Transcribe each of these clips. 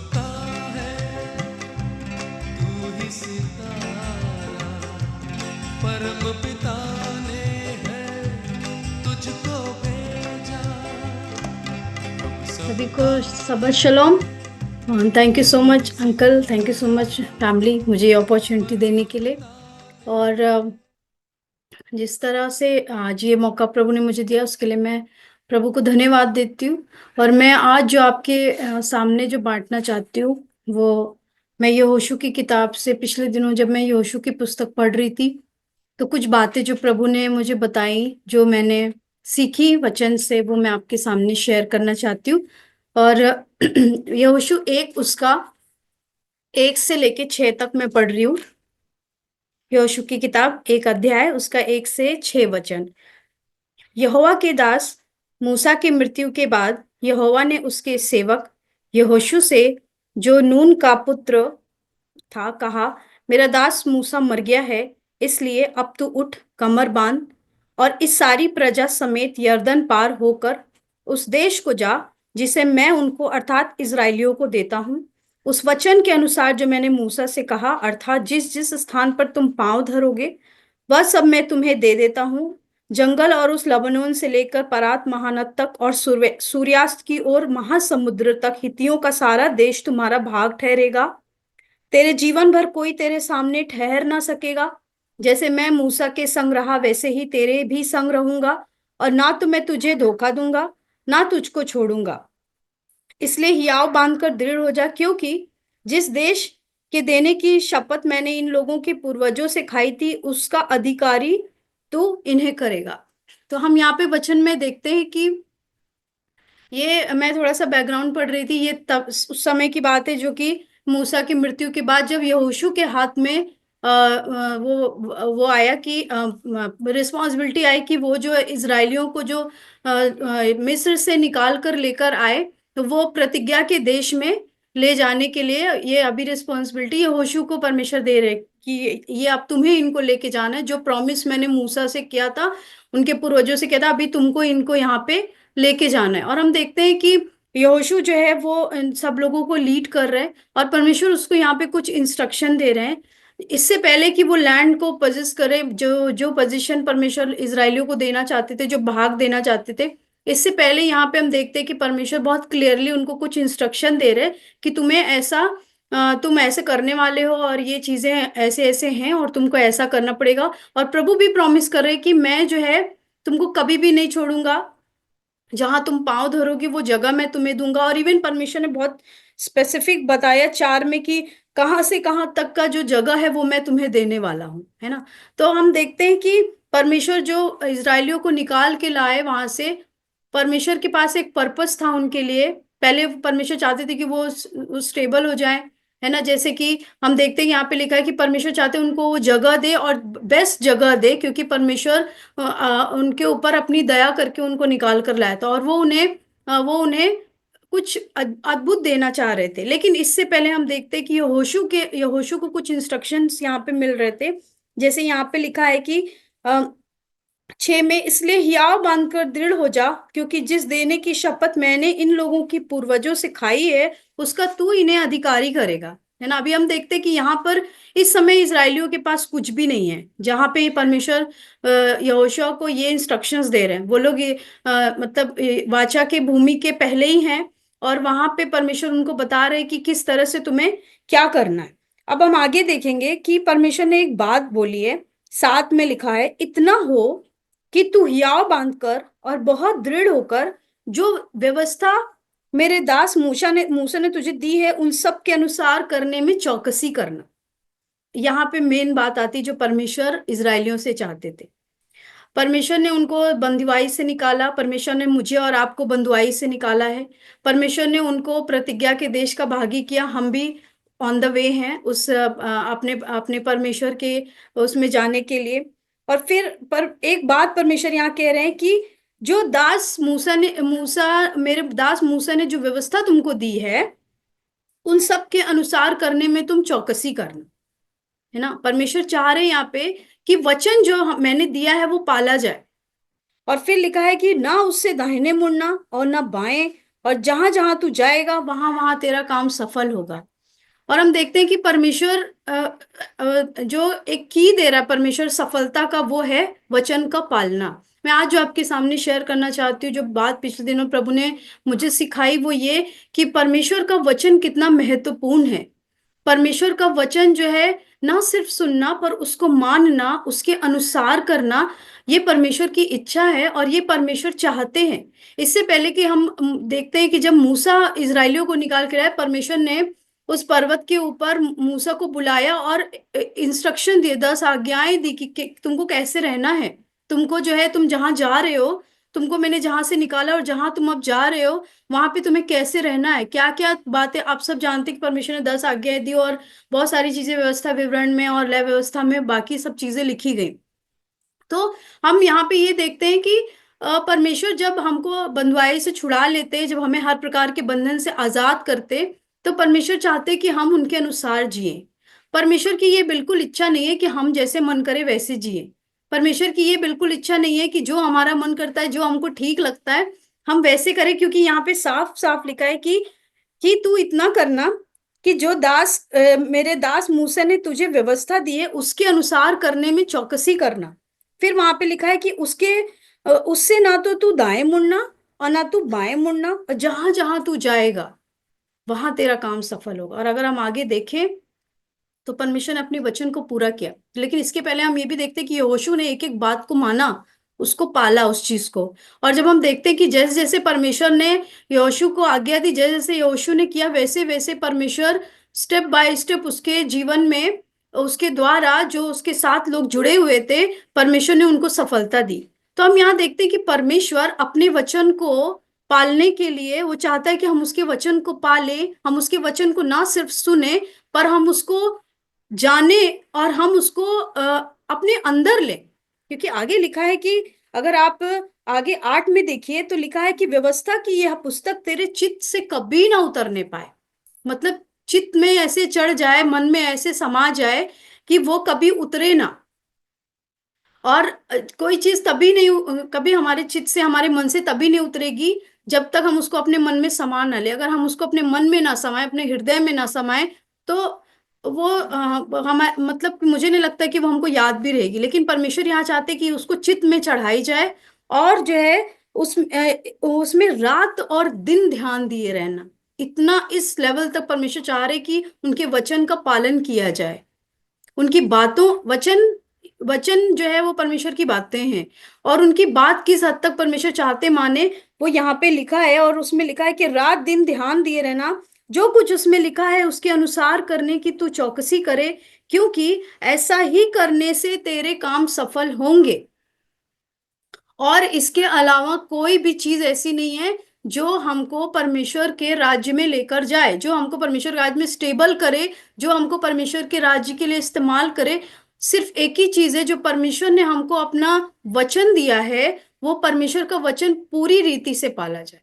सबका है तू ही सितारा, परम पिता ने है तुझको भेजा, हम सभी को सबका Shabbat Shalom. Thank you so much uncle, thank you so much family, मुझे ये अपॉर्चुनिटी देने के लिए। और जिस तरह से आज ये मौका प्रभु ने मुझे दिया उसके लिए मैं प्रभु को धन्यवाद देती हूँ। और मैं आज जो आपके सामने जो बांटना चाहती हूँ वो मैं यहोशू की किताब से, पिछले दिनों जब मैं यहोशू की पुस्तक पढ़ रही थी तो कुछ बातें जो प्रभु ने मुझे बताई, जो मैंने सीखी वचन से, वो मैं आपके सामने शेयर करना चाहती हूँ। और यहोशू एक, उसका 1 से लेके 6 तक मैं पढ़ रही हूँ। यहोशू की किताब 1 अध्याय, उसका 1 से 6 वचन। यहोवा के दास मूसा की मृत्यु के बाद यहोवा ने उसके सेवक यहोशू से, जो नून का पुत्र था, कहा, मेरा दास मूसा मर गया है, इसलिए अब तू उठ, कमर बांध और इस सारी प्रजा समेत यरदन पार होकर उस देश को जा जिसे मैं उनको अर्थात इजराइलियों को देता हूँ। उस वचन के अनुसार जो मैंने मूसा से कहा, अर्थात जिस जिस स्थान पर तुम पांव धरोगे वह सब मैं तुम्हें दे देता हूँ। जंगल और उस लबनोन से लेकर परात महानद तक और सूर्यास्त की ओर महासमुद्र तक हित्तियों का सारा देश तुम्हारा भाग ठहरेगा। तेरे जीवन भर कोई तेरे सामने ठहर ना सकेगा। जैसे मैं मूसा के संग रहा वैसे ही तेरे भी संग रहूंगा, और ना तो मैं तुझे धोखा दूंगा ना तुझको छोड़ूंगा। इसलिए हियाव बांधकर दृढ़ हो जा, क्योंकि जिस देश के देने की शपथ मैंने इन लोगों के पूर्वजों से खाई थी उसका अधिकारी तू इन्हें करेगा। तो हम यहाँ पे वचन में देखते हैं कि ये, मैं थोड़ा सा बैकग्राउंड पढ़ रही थी, ये तब उस समय की बात है जो कि मूसा की मृत्यु के बाद जब यहोशू के हाथ में वो आया कि रिस्पॉन्सिबिलिटी आई कि वो जो इसराइलियों को जो मिस्र से निकाल कर लेकर आए, तो वो प्रतिज्ञा के देश में ले जाने के लिए ये अभी रिस्पॉन्सिबिलिटी यहोशू को परमेश्वर दे रहे कि ये अब तुम्हें इनको लेके जाना है, जो प्रॉमिस मैंने मूसा से किया था, उनके पूर्वजों से किया था, अभी तुमको इनको यहाँ पे लेके जाना है। और हम देखते हैं कि यहोशू जो है वो इन सब लोगों को लीड कर रहे हैं और परमेश्वर उसको यहाँ पे कुछ इंस्ट्रक्शन दे रहे हैं। इससे पहले कि वो लैंड को पोजेस करे, जो जो पोजीशन परमेश्वर इजरायलियों को देना चाहते थे, जो भाग देना चाहते थे, इससे पहले यहाँ पे हम देखते हैं कि परमेश्वर बहुत क्लियरली उनको कुछ इंस्ट्रक्शन दे रहे हैं कि तुम्हें ऐसा तुम ऐसे करने वाले हो और ये चीजें ऐसे ऐसे हैं और तुमको ऐसा करना पड़ेगा। और प्रभु भी प्रॉमिस कर रहे हैं कि मैं जो है तुमको कभी भी नहीं छोड़ूंगा, जहां तुम पांव धरोगे वो जगह मैं तुम्हें दूंगा। और इवन परमेश्वर ने बहुत स्पेसिफिक बताया 4 में कि कहाँ से कहाँ तक का जो जगह है वो मैं तुम्हें देने वाला हूँ, है ना। तो हम देखते हैं कि परमेश्वर जो इजरायलियों को निकाल के लाए वहां से, परमेश्वर के पास एक पर्पस था उनके लिए। पहले परमेश्वर चाहते थे कि वो स्टेबल हो जाए, है ना। जैसे कि हम देखते हैं यहाँ पे लिखा है कि परमेश्वर चाहते हैं उनको वो जगह दे और बेस्ट जगह दे, क्योंकि परमेश्वर उनके ऊपर अपनी दया करके उनको निकाल कर लाया था और वो उन्हें कुछ अद्भुत देना चाह रहे थे। लेकिन इससे पहले हम देखते हैं कि यहोशू को कुछ इंस्ट्रक्शंस यहाँ पे मिल रहे थे। जैसे यहाँ पे लिखा है कि 6 में, इसलिए हियाव बांधकर दृढ़ हो जा, क्योंकि जिस देने की शपथ मैंने इन लोगों की पूर्वजों से खाई है उसका तू इन्हें अधिकारी करेगा, है ना। अभी हम देखते हैं कि यहाँ पर इस समय इजरायलियों के पास कुछ भी नहीं है, जहां पे परमेश्वर यहोशू को ये इंस्ट्रक्शंस दे रहे हैं। वो लोग ये मतलब वाचा के भूमि के पहले ही हैं और वहां पे परमेश्वर उनको बता रहे हैं कि किस तरह से तुम्हें क्या करना है। अब हम आगे देखेंगे कि परमेश्वर ने एक बात बोली है। 7 में लिखा है, इतना हो कि तू हियाव बांधकर और बहुत दृढ़ होकर जो व्यवस्था मेरे दास मूसा ने तुझे दी है उन सब के अनुसार करने में चौकसी करना। यहाँ पे मेन बात आती जो परमेश्वर इसराइलियों से चाहते थे। परमेश्वर ने उनको बंदीवाई से निकाला, परमेश्वर ने मुझे और आपको बंदुआई से निकाला है। परमेश्वर ने उनको प्रतिज्ञा के देश का भागी किया। हम भी ऑन द वे हैं उस अपने अपने परमेश्वर के उसमें जाने के लिए। और फिर पर एक बात परमेश्वर यहाँ कह रहे हैं कि जो दास मूसा मेरे दास मूसा ने जो व्यवस्था तुमको दी है उन सब के अनुसार करने में तुम चौकसी करना, है ना। परमेश्वर चाह रहे हैं यहाँ पे कि वचन जो मैंने दिया है वो पाला जाए। और फिर लिखा है कि ना उससे दाहिने मुड़ना और ना बाएं और जहां जहां तू जाएगा वहां वहां तेरा काम सफल होगा। और हम देखते हैं कि परमेश्वर जो एक की दे रहा है परमेश्वर सफलता का, वो है वचन का पालना। मैं आज जो आपके सामने शेयर करना चाहती हूँ, जो बात पिछले दिनों प्रभु ने मुझे सिखाई, वो ये कि परमेश्वर का वचन कितना महत्वपूर्ण है। परमेश्वर का वचन जो है, ना सिर्फ सुनना पर उसको मानना, उसके अनुसार करना, ये परमेश्वर की इच्छा है और ये परमेश्वर चाहते हैं। इससे पहले कि हम देखते हैं कि जब मूसा इजराइलियों को निकाल के लाए, परमेश्वर ने उस पर्वत के ऊपर मूसा को बुलाया और इंस्ट्रक्शन दिए, 10 आज्ञाएं दी कि तुमको कैसे रहना है। तुमको जो है, तुम जहां जा रहे हो, तुमको मैंने जहां से निकाला और जहां तुम अब जा रहे हो, वहां पे तुम्हें कैसे रहना है, क्या क्या बातें। आप सब जानते हैं कि परमेश्वर ने 10 आज्ञाएं दी और बहुत सारी चीजें व्यवस्था विवरण में और लय व्यवस्था में बाकी सब चीजें लिखी गई। तो हम यहाँ पे ये देखते हैं कि परमेश्वर जब हमको बंधुआई से छुड़ा लेते, जब हमें हर प्रकार के बंधन से आजाद करते, तो परमेश्वर चाहते कि हम उनके अनुसार जिए। परमेश्वर की ये बिल्कुल इच्छा नहीं है कि हम जैसे मन करे वैसे जिए। परमेश्वर की ये बिल्कुल इच्छा नहीं है कि जो हमारा मन करता है, जो हमको ठीक लगता है, हम वैसे करें। क्योंकि यहाँ पे साफ साफ लिखा है कि तू इतना करना कि जो मेरे दास मूसा ने तुझे व्यवस्था दी है उसके अनुसार करने में चौकसी करना। फिर वहां पे लिखा है कि उससे ना तो तू दाएं मुड़ना और ना तू बाएं मुड़ना, और जहां जहां तू जाएगा वहां तेरा काम सफल होगा। और अगर हम आगे देखें तो परमेश्वर ने अपने वचन को पूरा किया। लेकिन इसके पहले हम ये भी देखते हैं कि यहोशू ने एक एक बात को माना, उसको पाला उस चीज को। और जब हम देखते हैं कि जैसे जैसे परमेश्वर ने यहोशू को आज्ञा दी, जैसे जैसे यहोशू ने किया, वैसे वैसे परमेश्वर स्टेप बाय स्टेप उसके जीवन में, उसके द्वारा जो उसके साथ लोग जुड़े हुए थे, परमेश्वर ने उनको सफलता दी। तो हम यहाँ देखते हैं कि परमेश्वर अपने वचन को पालने के लिए वो चाहता है कि हम उसके वचन को पाले, हम उसके वचन को ना सिर्फ सुने पर हम उसको जाने और हम उसको अपने अंदर ले। क्योंकि आगे लिखा है कि अगर आप आगे 8 में देखिए तो लिखा है कि व्यवस्था की यह पुस्तक तेरे चित्त से कभी ना उतरने पाए। मतलब चित्त में ऐसे चढ़ जाए, मन में ऐसे समा जाए कि वो कभी उतरे ना। और कोई चीज तभी नहीं कभी हमारे चित्त से, हमारे मन से तभी नहीं उतरेगी जब तक हम उसको अपने मन में समा ना ले। अगर हम उसको अपने मन में ना समाये, अपने हृदय में ना समाये, तो वो हम मतलब कि मुझे नहीं लगता कि वो हमको याद भी रहेगी। लेकिन परमेश्वर यहाँ चाहते कि उसको चित्त में चढ़ाई जाए और जो है उसमें रात और दिन ध्यान दिए रहना। इतना इस लेवल तक परमेश्वर चाह रहे कि उनके वचन का पालन किया जाए। उनकी बातों वचन वचन जो है वो परमेश्वर की बातें हैं। और उनकी बात किस हद तक परमेश्वर चाहते माने, वो यहाँ पे लिखा है। और उसमें लिखा है कि रात दिन ध्यान दिए रहना, जो कुछ उसमें लिखा है उसके अनुसार करने की तू चौकसी करे, क्योंकि ऐसा ही करने से तेरे काम सफल होंगे। और इसके अलावा कोई भी चीज ऐसी नहीं है जो हमको परमेश्वर के राज्य में लेकर जाए, जो हमको परमेश्वर राज्य में स्टेबल करे, जो हमको परमेश्वर के राज्य के लिए इस्तेमाल करे। सिर्फ एक ही चीज है, जो परमेश्वर ने हमको अपना वचन दिया है, वो परमेश्वर का वचन पूरी रीति से पाला जाए।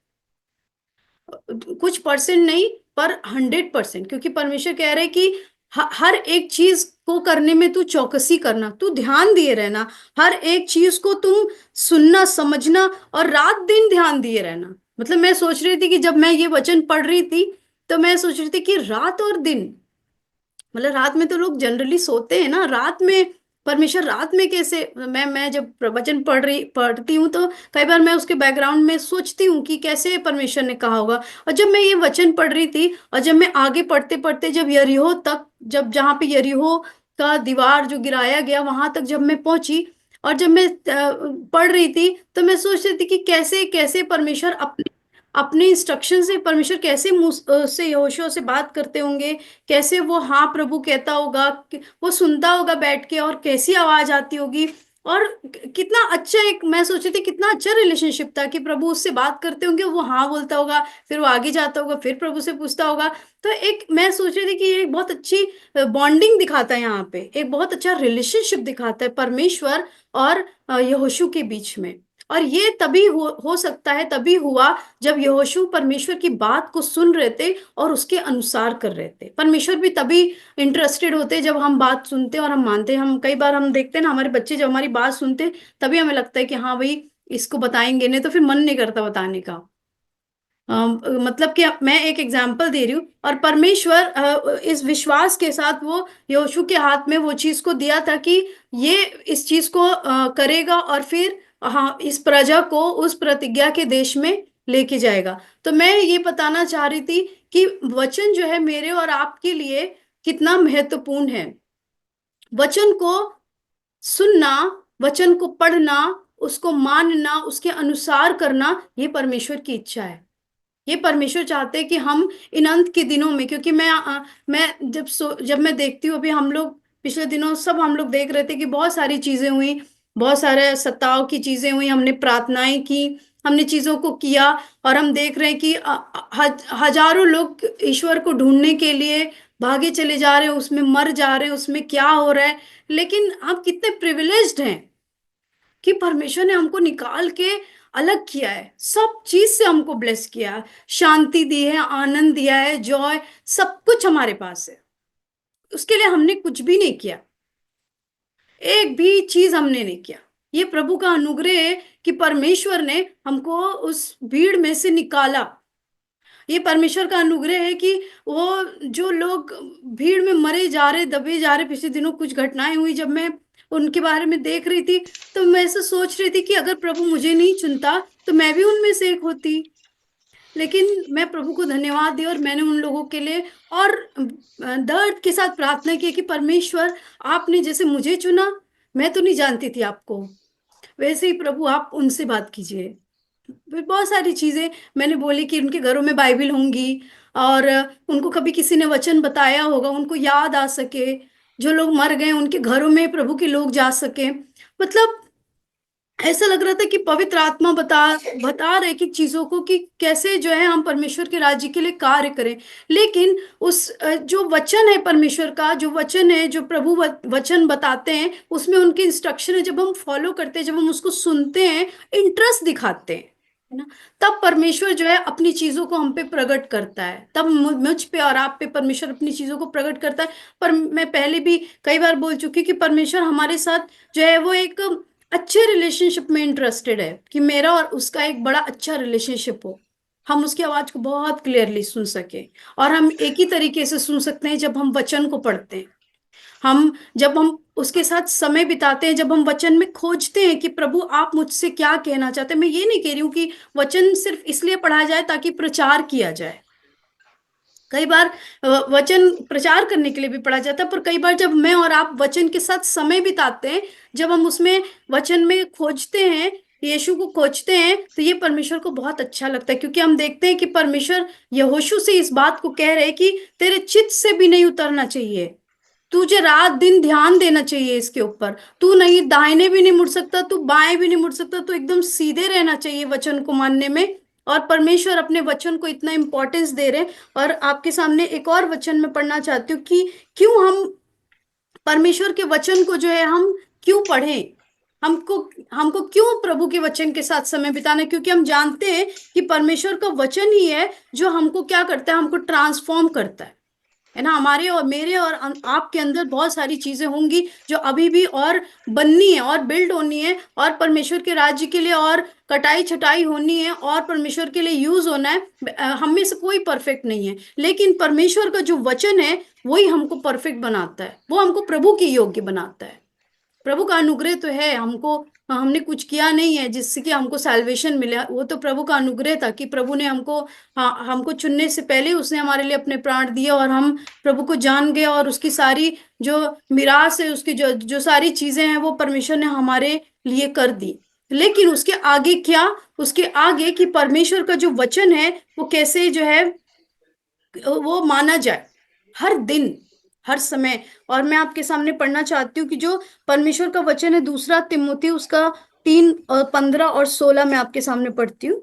कुछ परसेंट नहीं पर 100%। क्योंकि परमेश्वर कह रहे कि हर एक चीज को करने में तू चौकसी करना, तू ध्यान दिए रहना, हर एक चीज को तुम सुनना समझना और रात दिन ध्यान दिए रहना। मतलब मैं सोच रही थी कि जब मैं ये वचन पढ़ रही थी तो मैं सोच रही थी कि रात और दिन, मतलब रात में तो लोग जनरली सोते हैं ना, रात में परमेश्वर रात में कैसे। मैं जब प्रवचन पढ़ती हूँ तो कई बार मैं उसके बैकग्राउंड में सोचती हूँ कि कैसे परमेश्वर ने कहा होगा। और जब मैं ये वचन पढ़ रही थी और जब मैं आगे पढ़ते पढ़ते जब यरीहो तक, जब जहाँ पे यरीहो का दीवार जो गिराया गया वहां तक जब मैं पहुंची, और जब मैं पढ़ रही थी तो मैं सोच रही थी कि कैसे कैसे परमेश्वर अपने अपने इंस्ट्रक्शन से, परमेश्वर कैसे से यहोशू से बात करते होंगे, कैसे वो हाँ प्रभु कहता होगा, वो सुनता होगा बैठ के, और कैसी आवाज आती होगी। और कितना अच्छा, एक मैं सोची थी कितना अच्छा रिलेशनशिप था कि प्रभु उससे बात करते होंगे, वो हाँ बोलता होगा, फिर वो आगे जाता होगा, फिर प्रभु से पूछता होगा। तो एक मैं सोच रही थी कि ये एक बहुत अच्छी बॉन्डिंग दिखाता है, यहाँ पे एक बहुत अच्छा रिलेशनशिप दिखाता है परमेश्वर और यहोशू के बीच में। और ये तभी हो सकता है, तभी हुआ जब यहोशू परमेश्वर की बात को सुन रहे थे और उसके अनुसार कर रहे थे। परमेश्वर भी तभी इंटरेस्टेड होते जब हम बात सुनते और हम मानते। हम कई बार हम देखते हैं ना, हमारे बच्चे जब हमारी बात सुनते तभी हमें लगता है कि हाँ भाई इसको बताएंगे, नहीं तो फिर मन नहीं करता बताने का। मतलब कि मैं एक एग्जांपल दे रही हूँ, और परमेश्वर इस विश्वास के साथ वो यहोशू के हाथ में वो चीज को दिया था कि ये इस चीज को करेगा, और फिर हाँ इस प्रजा को उस प्रतिज्ञा के देश में लेके जाएगा। तो मैं ये बताना चाह रही थी कि वचन जो है मेरे और आपके लिए कितना महत्वपूर्ण है। वचन को सुनना, वचन को पढ़ना, उसको मानना, उसके अनुसार करना, ये परमेश्वर की इच्छा है। ये परमेश्वर चाहते हैं कि हम इन अंत के दिनों में, क्योंकि मैं जब मैं देखती हूँ, अभी हम लोग पिछले दिनों सब हम लोग देख रहे थे कि बहुत सारी चीजें हुई, बहुत सारे सताव की चीजें हुई, हमने प्रार्थनाएं की, हमने चीजों को किया, और हम देख रहे हैं कि हजारों लोग ईश्वर को ढूंढने के लिए भागे चले जा रहे हैं, उसमें मर जा रहे हैं, उसमें क्या हो रहा है। लेकिन हम कितने प्रिविलेज्ड हैं कि परमेश्वर ने हमको निकाल के अलग किया है, सब चीज से हमको ब्लेस किया है, शांति दी है, आनंद दिया है, जॉय, सब कुछ हमारे पास है। उसके लिए हमने कुछ भी नहीं किया, एक भी चीज हमने नहीं किया। ये प्रभु का अनुग्रह है कि परमेश्वर ने हमको उस भीड़ में से निकाला। ये परमेश्वर का अनुग्रह है कि वो जो लोग भीड़ में मरे जा रहे, दबे जा रहे, पिछले दिनों कुछ घटनाएं हुई, जब मैं उनके बारे में देख रही थी, तो मैं ऐसा सोच रही थी कि अगर प्रभु मुझे नहीं चुनता तो मैं भी उनमें से एक होती। लेकिन मैं प्रभु को धन्यवाद दी, और मैंने उन लोगों के लिए और दर्द के साथ प्रार्थना की कि परमेश्वर, आपने जैसे मुझे चुना, मैं तो नहीं जानती थी आपको, वैसे ही प्रभु आप उनसे बात कीजिए। फिर बहुत सारी चीजें मैंने बोली कि उनके घरों में बाइबल होंगी, और उनको कभी किसी ने वचन बताया होगा, उनको याद आ सके, जो लोग मर गए उनके घरों में प्रभु के लोग जा सके। मतलब ऐसा लग रहा था कि पवित्र आत्मा बता बता रहे कि चीजों को, कि कैसे जो है हम परमेश्वर के राज्य के लिए कार्य करें। लेकिन उस जो वचन है परमेश्वर का, जो वचन है, जो प्रभु वचन बताते हैं, उसमें उनके इंस्ट्रक्शन है, जब हम फॉलो करते हैं, जब हम उसको सुनते हैं, इंटरेस्ट दिखाते हैं, है ना, तब परमेश्वर जो है अपनी चीजों को हम पे प्रकट करता है। तब मुझ पे और आप पे परमेश्वर अपनी चीजों को प्रकट करता है। पर मैं पहले भी कई बार बोल चुकी कि परमेश्वर हमारे साथ जो है वो एक अच्छे रिलेशनशिप में इंटरेस्टेड है, कि मेरा और उसका एक बड़ा अच्छा रिलेशनशिप हो, हम उसकी आवाज को बहुत क्लियरली सुन सके। और हम एक ही तरीके से सुन सकते हैं जब हम वचन को पढ़ते हैं, हम जब हम उसके साथ समय बिताते हैं, जब हम वचन में खोजते हैं कि प्रभु आप मुझसे क्या कहना चाहते हैं। मैं ये नहीं कह रही हूँ कि वचन सिर्फ इसलिए पढ़ा जाए ताकि प्रचार किया जाए, कई बार वचन प्रचार करने के लिए भी पढ़ा जाता है, पर कई बार जब मैं और आप वचन के साथ समय बिताते हैं, जब हम उसमें वचन में खोजते हैं, यीशु को खोजते हैं, तो ये परमेश्वर को बहुत अच्छा लगता है। क्योंकि हम देखते हैं कि परमेश्वर यहोशू से इस बात को कह रहे हैं कि तेरे चित्त से भी नहीं उतरना चाहिए, तुझे रात दिन ध्यान देना चाहिए इसके ऊपर, तू नहीं दाहिने भी नहीं मुड़ सकता, तू बाएं भी नहीं मुड़ सकता, तू एकदम सीधे रहना चाहिए वचन को मानने में। और परमेश्वर अपने वचन को इतना इंपॉर्टेंस दे रहे हैं। और आपके सामने एक और वचन में पढ़ना चाहती हूँ कि क्यों हम परमेश्वर के वचन को जो है हम क्यों पढ़ें, हमको हमको क्यों प्रभु के वचन के साथ समय बिताना है। क्योंकि हम जानते हैं कि परमेश्वर का वचन ही है जो हमको क्या करता है, हमको ट्रांसफॉर्म करता है ना। हमारे और मेरे और आपके अंदर बहुत सारी चीजें होंगी जो अभी भी और बननी है और बिल्ड होनी है, और परमेश्वर के राज्य के लिए और कटाई छटाई होनी है, और परमेश्वर के लिए यूज होना है। हम में से कोई परफेक्ट नहीं है, लेकिन परमेश्वर का जो वचन है वही हमको परफेक्ट बनाता है, वो हमको प्रभु के योग्य बनाता है। प्रभु का अनुग्रह तो है हमको, हमने कुछ किया नहीं है जिससे कि हमको सैल्वेशन मिले, वो तो प्रभु का अनुग्रह था कि प्रभु ने हमको, हाँ, हमको चुनने से पहले उसने हमारे लिए अपने प्राण दिए, और हम प्रभु को जान गए, और उसकी सारी जो मिरास है, उसकी जो जो सारी चीजें हैं, वो परमेश्वर ने हमारे लिए कर दी। लेकिन उसके आगे क्या, उसके आगे कि परमेश्वर का जो वचन है वो कैसे जो है वो माना जाए हर दिन, हर समय। और मैं आपके सामने पढ़ना चाहती हूँ कि जो परमेश्वर का वचन है, दूसरा तिमोथी उसका 3:15 और 16 मैं आपके सामने पढ़ती हूँ।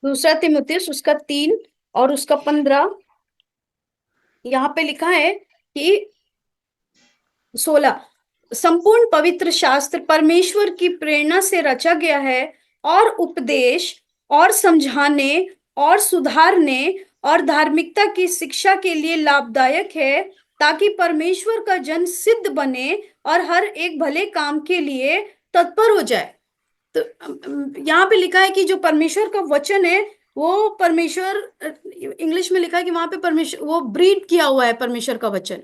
दूसरा तिमुथियुस उसका 3 और उसका 15, यहाँ पे लिखा है कि 16, संपूर्ण पवित्र शास्त्र परमेश्वर की प्रेरणा से रचा गया है, और उपदेश और समझाने और सुधारने और धार्मिकता की शिक्षा के लिए लाभदायक है, ताकि परमेश्वर का जन सिद्ध बने और हर एक भले काम के लिए तत्पर हो जाए। तो यहाँ पे लिखा है कि जो परमेश्वर का वचन है वो परमेश्वर, इंग्लिश में लिखा है कि वहां पे परमेश्वर वो ब्रीड किया हुआ है, परमेश्वर का वचन,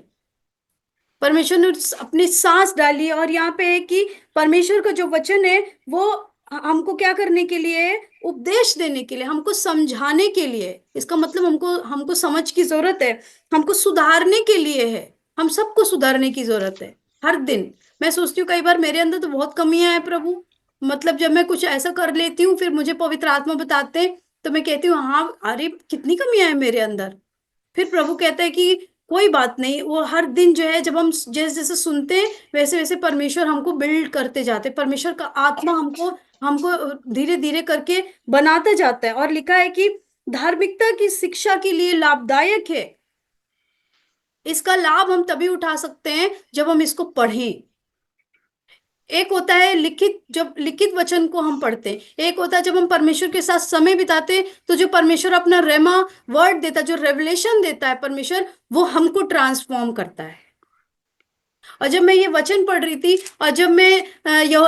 परमेश्वर ने अपनी सांस डाली। और यहाँ पे है कि परमेश्वर का जो वचन है वो हमको क्या करने के लिए है? उपदेश देने के लिए, हमको समझाने के लिए। इसका मतलब हमको हमको समझ की जरूरत है, हमको सुधारने के लिए है। हम सबको सुधारने की जरूरत है हर दिन। मैं सोचती हूँ कई बार मेरे अंदर तो बहुत कमियां हैं प्रभु, मतलब जब मैं कुछ ऐसा कर लेती हूँ फिर मुझे पवित्र आत्मा बताते हैं तो मैं कहती हूँ हाँ अरे कितनी कमियां हैं मेरे अंदर। फिर प्रभु कहता है कि कोई बात नहीं, वो हर दिन जो है जब हम जैसे जैसे सुनते हैं वैसे वैसे परमेश्वर हमको बिल्ड करते जाते हैं, परमेश्वर का आत्मा हमको हमको धीरे धीरे करके बनाता जाता है। और लिखा है कि धार्मिकता की शिक्षा के लिए लाभदायक है। इसका लाभ हम तभी उठा सकते हैं जब हम इसको पढ़ें। एक होता है लिखित, जब लिखित वचन को हम पढ़ते हैं, एक होता है जब हम परमेश्वर के साथ समय बिताते हैं, तो जो परमेश्वर अपना रेमा वर्ड देता है, जो रेवलेशन देता है परमेश्वर, वो हमको ट्रांसफॉर्म करता है। और जब मैं ये वचन पढ़ रही थी और जब मैं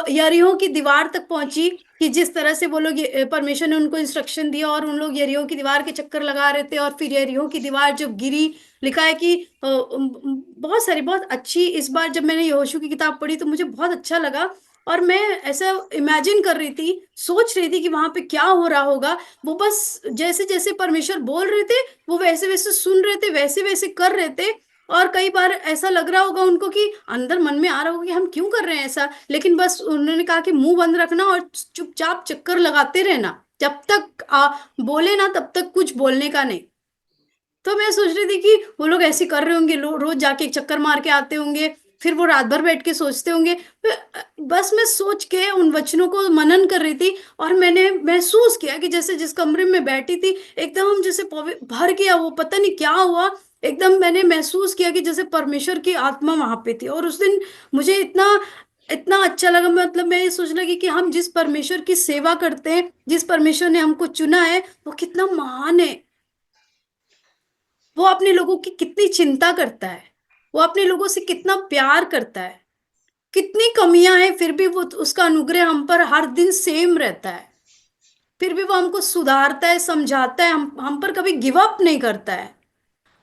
यरीहो की दीवार तक पहुंची, कि जिस तरह से वो लोग परमेश्वर ने उनको इंस्ट्रक्शन दिया और उन लोग यरीहो की दीवार के चक्कर लगा रहे थे, और फिर यरीहो की दीवार जब गिरी, लिखा है कि बहुत सारी बहुत अच्छी, इस बार जब मैंने यहोशू की किताब पढ़ी तो मुझे बहुत अच्छा लगा। और मैं ऐसा इमेजिन कर रही थी, सोच रही थी कि वहां पे क्या हो रहा होगा। वो बस जैसे जैसे परमेश्वर बोल रहे थे वो वैसे वैसे सुन रहे थे, वैसे वैसे कर रहे थे। और कई बार ऐसा लग रहा होगा उनको कि अंदर मन में आ रहा होगा कि हम क्यों कर रहे हैं ऐसा, लेकिन बस उन्होंने कहा कि मुंह बंद रखना और चुपचाप चक्कर लगाते रहना, जब तक बोले ना तब तक कुछ बोलने का नहीं। तो मैं सोच रही थी कि वो लोग ऐसे कर रहे होंगे, रोज जाके एक चक्कर मार के आते होंगे, फिर वो रात भर बैठ के सोचते होंगे। बस मैं सोच के उन वचनों को मनन कर रही थी, और मैंने महसूस किया कि जैसे जिस कमरे में बैठी थी एकदम हम जैसे भर गया, वो पता नहीं क्या हुआ, एकदम मैंने महसूस किया कि जैसे परमेश्वर की आत्मा वहां पे थी। और उस दिन मुझे इतना इतना अच्छा लगा, मतलब मैं ये सोच लगी कि हम जिस परमेश्वर की सेवा करते हैं, जिस परमेश्वर ने हमको चुना है, वो कितना महान है। वो अपने लोगों की कितनी चिंता करता है, वो अपने लोगों से कितना प्यार करता है। कितनी कमियां हैं फिर भी वो उसका अनुग्रह हम पर हर दिन सेम रहता है। फिर भी वो हमको सुधारता है, समझाता है, हम पर कभी गिव अप नहीं करता है।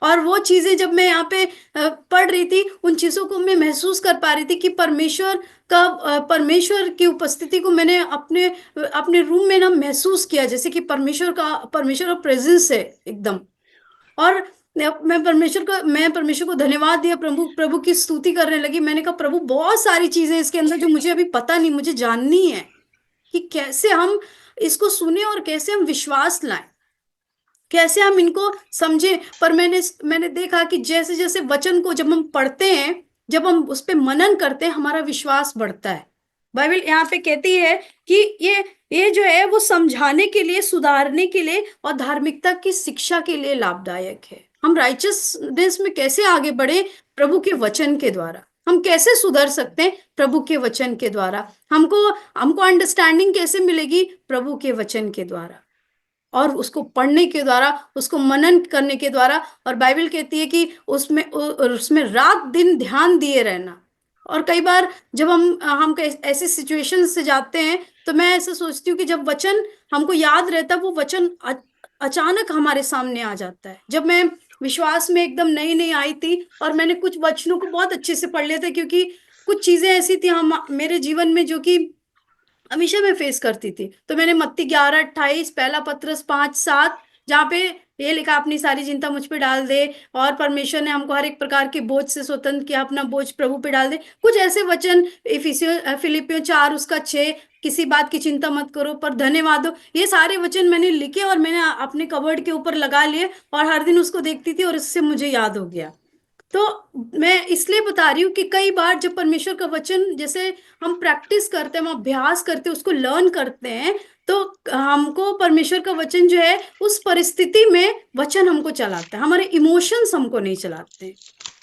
और वो चीजें जब मैं यहाँ पे पढ़ रही थी, उन चीजों को मैं महसूस कर पा रही थी कि परमेश्वर की उपस्थिति को मैंने अपने अपने रूम में ना महसूस किया, जैसे कि परमेश्वर का प्रेजेंस है एकदम। और मैं परमेश्वर को धन्यवाद दिया, प्रभु प्रभु की स्तुति करने लगी। मैंने कहा प्रभु बहुत सारी चीजें इसके अंदर जो मुझे अभी पता नहीं, मुझे जाननी है कि कैसे हम इसको सुने और कैसे हम विश्वास लाएं, कैसे हम इनको समझें। पर मैंने देखा कि जैसे जैसे वचन को जब हम पढ़ते हैं, जब हम उस पे मनन करते हैं, हमारा विश्वास बढ़ता है। बाइबल यहाँ पे कहती है कि ये जो है वो समझाने के लिए, सुधारने के लिए और धार्मिकता की शिक्षा के लिए लाभदायक है। हम राइचसनेस में कैसे आगे बढ़े? प्रभु के वचन के द्वारा। हम कैसे सुधर सकते हैं? प्रभु के वचन के द्वारा। हमको हमको अंडरस्टैंडिंग कैसे मिलेगी? प्रभु के वचन के द्वारा, और उसको पढ़ने के द्वारा, उसको मनन करने के द्वारा। और बाइबल कहती है कि उसमें रात दिन ध्यान दिए रहना। और कई बार जब हम ऐसे सिचुएशन से जाते हैं तो मैं ऐसा सोचती हूँ कि जब वचन हमको याद रहता है, वो वचन अचानक हमारे सामने आ जाता है। जब मैं विश्वास में एकदम नई नई आई थी और मैंने कुछ वचनों को बहुत अच्छे से पढ़ लिया था, क्योंकि कुछ चीजें ऐसी थी हम मेरे जीवन में जो कि हमेशा मैं फेस करती थी। तो मैंने मत्ती 11:28, पहला पत्रस 5:7, जहाँ पे ये लिखा अपनी सारी चिंता मुझ पे डाल दे, और परमेश्वर ने हमको हर एक प्रकार के बोझ से स्वतंत्र किया, अपना बोझ प्रभु पे डाल दे। कुछ ऐसे वचन, फिलिपियों 4:6, किसी बात की चिंता मत करो पर धन्यवाद दो। ये सारे वचन मैंने लिखे और मैंने अपने कबर्ड के ऊपर लगा लिए, और हर दिन उसको देखती थी और इससे मुझे याद हो गया। तो मैं इसलिए बता रही हूँ कि कई बार जब परमेश्वर का वचन जैसे हम प्रैक्टिस करते हैं, हम अभ्यास करते हैं, उसको लर्न करते हैं, तो हमको परमेश्वर का वचन जो है उस परिस्थिति में वचन हमको चलाता है, हमारे इमोशंस हमको नहीं चलाते।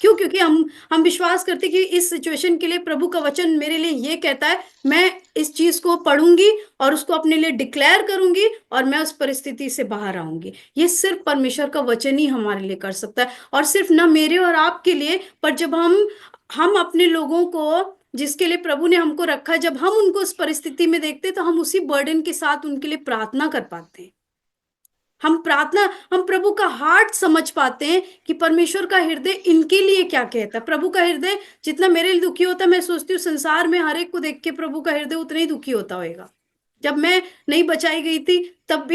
क्यों? क्योंकि हम विश्वास करते कि इस सिचुएशन के लिए प्रभु का वचन मेरे लिए ये कहता है, मैं इस चीज को पढ़ूंगी और उसको अपने लिए डिक्लेयर करूंगी और मैं उस परिस्थिति से बाहर आऊंगी। ये सिर्फ परमेश्वर का वचन ही हमारे लिए कर सकता है, और सिर्फ ना मेरे और आपके लिए, पर जब हम अपने लोगों को, जिसके लिए प्रभु ने हमको रखा है, जब हम उनको उस परिस्थिति में देखते हैं तो हम उसी बर्डन के साथ उनके लिए प्रार्थना कर पाते हैं। हम प्रभु का हार्ट समझ पाते हैं कि परमेश्वर का हृदय इनके लिए क्या कहता है। प्रभु का हृदय जितना मेरे लिए दुखी होता है, मैं सोचती हूँ संसार में हर एक को देख के प्रभु का हृदय उतना ही दुखी होता होगा। जब मैं नहीं बचाई गई थी तब